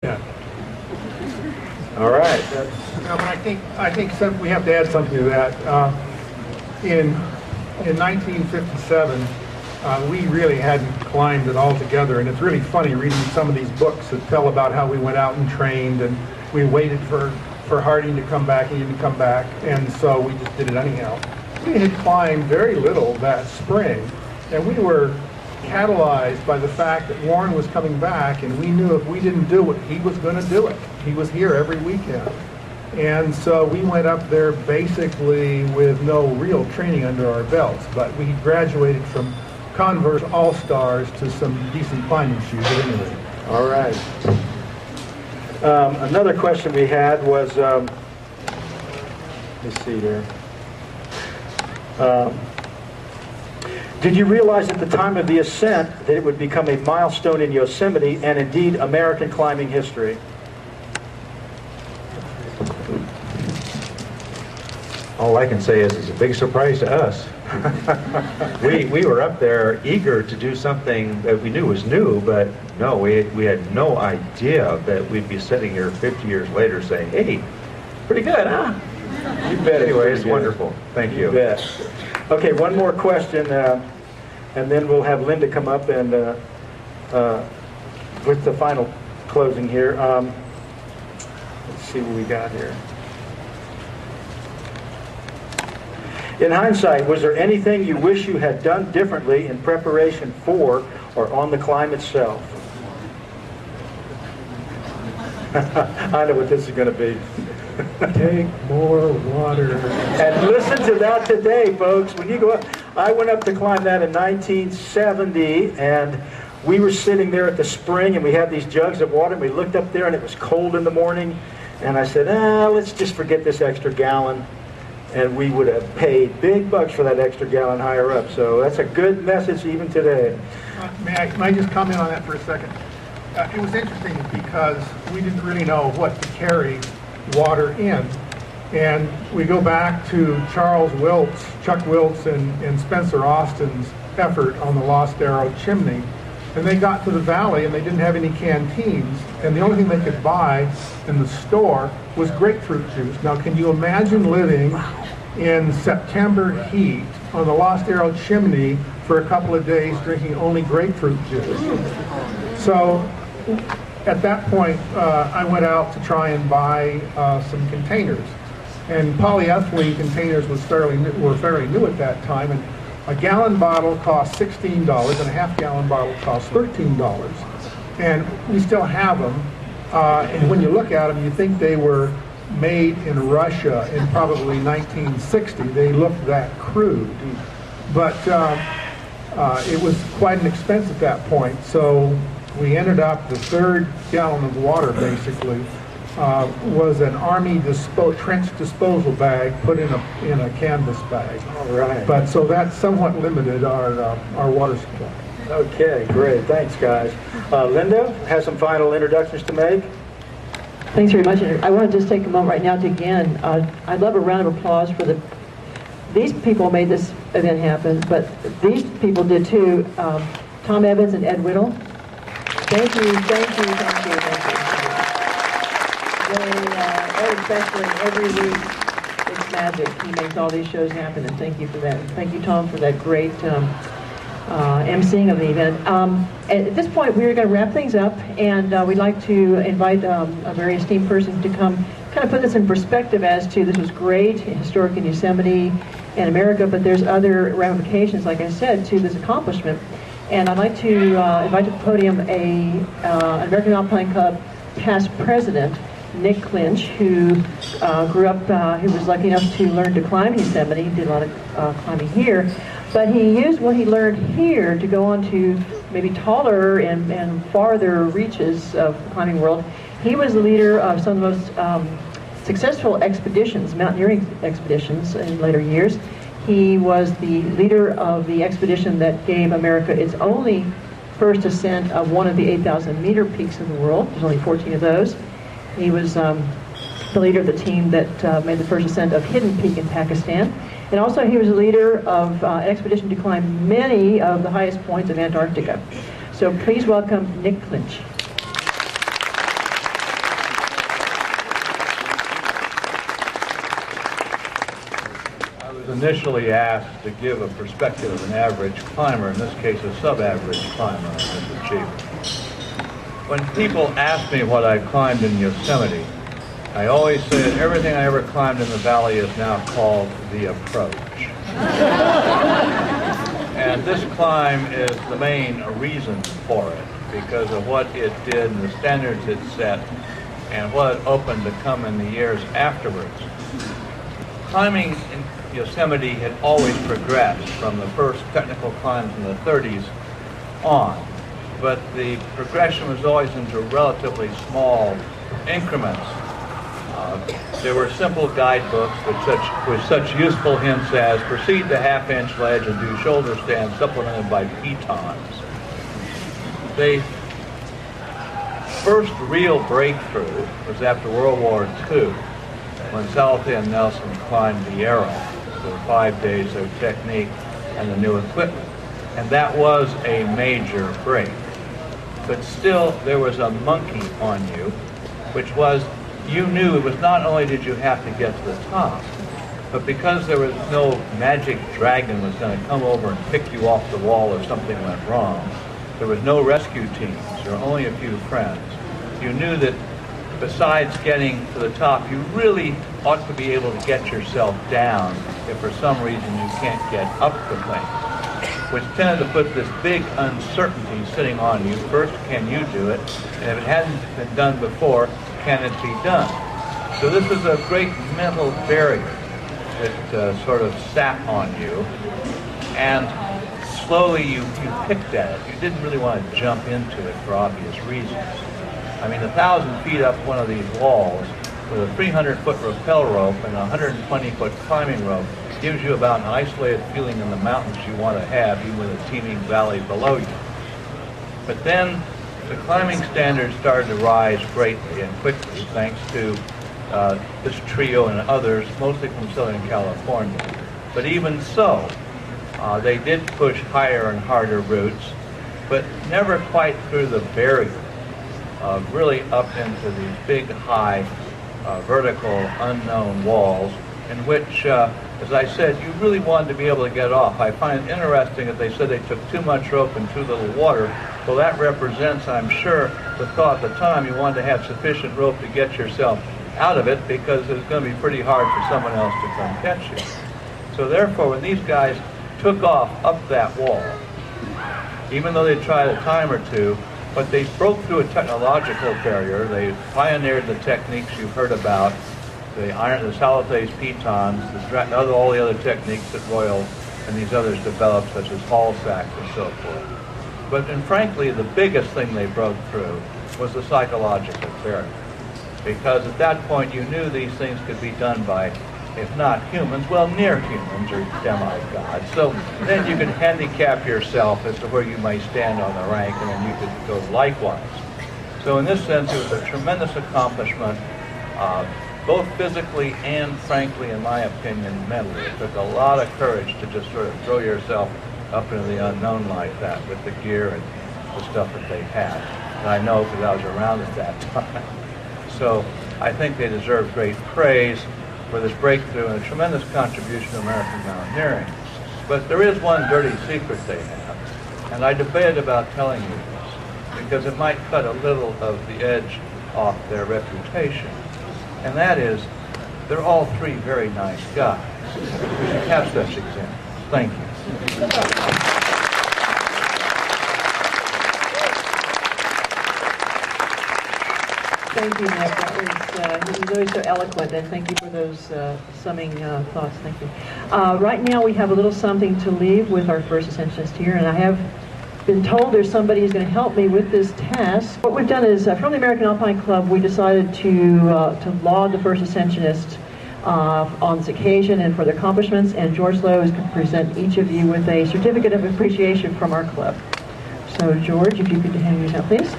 Yeah. All right. But I think we have to add something to that. In 1957, we really hadn't climbed it all together, and it's really funny reading some of these books that tell about how we went out and trained, and we waited for Harding to come back, and he didn't come back, and so we just did it anyhow. We had climbed very little that spring, and we were catalyzed by the fact that Warren was coming back, and we knew if we didn't do it, he was going to do it. He was here every weekend. And so we went up there basically with no real training under our belts, but we graduated from Converse All-Stars to some decent climbing shoes at any rate. All right. Another question we had was, let me see here. Did you realize at the time of the ascent that it would become a milestone in Yosemite and indeed American climbing history? All I can say is it's a big surprise to us. we were up there eager to do something that we knew was new, but no, we had no idea that we'd be sitting here 50 years later saying, hey, pretty good, huh? You bet. Anyway, it's wonderful. Thank you. You bet. Okay, one more question, and then we'll have Linda come up and with the final closing here. Let's see what we got here. In hindsight, was there anything you wish you had done differently in preparation for or on the climb itself? I know what this is going to be. Take more water. And listen to that today, folks. When you go up, I went up to climb that in 1970, and we were sitting there at the spring, and we had these jugs of water, and we looked up there, and it was cold in the morning, and I said, let's just forget this extra gallon. And we would have paid big bucks for that extra gallon higher up. So that's a good message even today. May I just comment on that for a second? It was interesting because we didn't really know what to carry water in. And we go back to Chuck Wiltz, and Spencer Austin's effort on the Lost Arrow chimney. And they got to the valley and they didn't have any canteens. And the only thing they could buy in the store was grapefruit juice. Now, can you imagine living in September heat on the Lost Arrow chimney for a couple of days drinking only grapefruit juice? So at that point, I went out to try and buy some containers. And polyethylene containers were fairly new at that time. And a gallon bottle cost $16, and a half-gallon bottle cost $13. And we still have them. And when you look at them, you think they were made in Russia in probably 1960. They look that crude. But it was quite an expense at that point. So we ended up, the third gallon of water basically was an Army trench disposal bag put in a canvas bag. All right. But so that somewhat limited our water supply. Okay, great. Thanks, guys. Linda has some final introductions to make. Thanks very much. I want to just take a moment right now to again, I'd love a round of applause for these people made this event happen, but these people did too. Tom Evans and Ed Whittle. Thank you, thank you, thank you, thank you. Ed especially, every week, it's magic. He makes all these shows happen, and thank you for that. And thank you, Tom, for that great emceeing of the event. At this point, we're going to wrap things up, and we'd like to invite a very esteemed person to come kind of put this in perspective as to this was great, historic in Yosemite and America, but there's other ramifications, like I said, to this accomplishment. And I'd like to invite to the podium an American Alpine Club past president, Nick Clinch, who grew up, he was lucky enough to learn to climb Yosemite. He did a lot of climbing here. But he used what he learned here to go on to maybe taller and farther reaches of the climbing world. He was the leader of some of the most successful expeditions, mountaineering expeditions in later years. He was the leader of the expedition that gave America its only first ascent of one of the 8,000-meter peaks in the world. There's only 14 of those. He was the leader of the team that made the first ascent of Hidden Peak in Pakistan. And also he was a leader of an expedition to climb many of the highest points of Antarctica. So please welcome Nick Clinch. initially asked to give a perspective of an average climber, in this case a sub-average climber, on this achievement. When people ask me what I climbed in Yosemite, I always say that everything I ever climbed in the valley is now called the approach. And this climb is the main reason for it, because of what it did and the standards it set and what it opened to come in the years afterwards. Climbing in Yosemite had always progressed from the first technical climbs in the 30s on, but the progression was always into relatively small increments. There were simple guidebooks with such useful hints as proceed the half-inch ledge and do shoulder stands supplemented by pitons. The first real breakthrough was after World War II, when Salathea and Nelson climbed the Arrow for 5 days of technique and the new equipment. And that was a major break. But still, there was a monkey on you, which was, you knew it was not only did you have to get to the top, but because there was no magic dragon was going to come over and pick you off the wall if something went wrong, there was no rescue teams, there were only a few friends. You knew that besides getting to the top, you really ought to be able to get yourself down if for some reason you can't get up the thing, which tended to put this big uncertainty sitting on you. First, can you do it? And if it hadn't been done before, can it be done? So this is a great mental barrier that sort of sat on you, and slowly you picked at it. You didn't really want to jump into it for obvious reasons. I mean, 1,000 feet up one of these walls with a 300-foot rappel rope and a 120-foot climbing rope gives you about an isolated feeling in the mountains you want to have, even with a teeming valley below you. But then the climbing standards started to rise greatly and quickly, thanks to this trio and others, mostly from Southern California. But even so, they did push higher and harder routes, but never quite through the barrier, really up into these big, high, vertical, unknown walls, in which, as I said, you really wanted to be able to get off. I find it interesting that they said they took too much rope and too little water. Well, that represents, I'm sure, the thought at the time you wanted to have sufficient rope to get yourself out of it, because it's going to be pretty hard for someone else to come catch you. So therefore, when these guys took off up that wall, even though they tried a time or two, but they broke through a technological barrier. They pioneered the techniques you've heard about, the Salathea's pitons, all the other techniques that Royal and these others developed, such as hall sacks and so forth. But and frankly, the biggest thing they broke through was the psychological barrier. Because at that point, you knew these things could be done by, if not humans, well, near humans or demigods. So then you could handicap yourself as to where you might stand on the rank, and then you could go likewise. So in this sense, it was a tremendous accomplishment, both physically and, frankly, in my opinion, mentally. It took a lot of courage to just sort of throw yourself up into the unknown like that with the gear and the stuff that they had. And I know because I was around at that time. So I think they deserve great praise for this breakthrough and a tremendous contribution to American mountaineering. But there is one dirty secret they have, and I debated about telling you this, because it might cut a little of the edge off their reputation. And that is, they're all three very nice guys. We should have such examples. Thank you. Thank you, Nick. That was really so eloquent, and thank you for those summing thoughts. Thank you. Right now, we have a little something to leave with our first ascensionist here, and I have been told there's somebody who's going to help me with this task. What we've done is, from the American Alpine Club, we decided to laud the first ascensionist on this occasion and for their accomplishments, and George Lowe is going to present each of you with a certificate of appreciation from our club. So, George, if you could hand me that, please.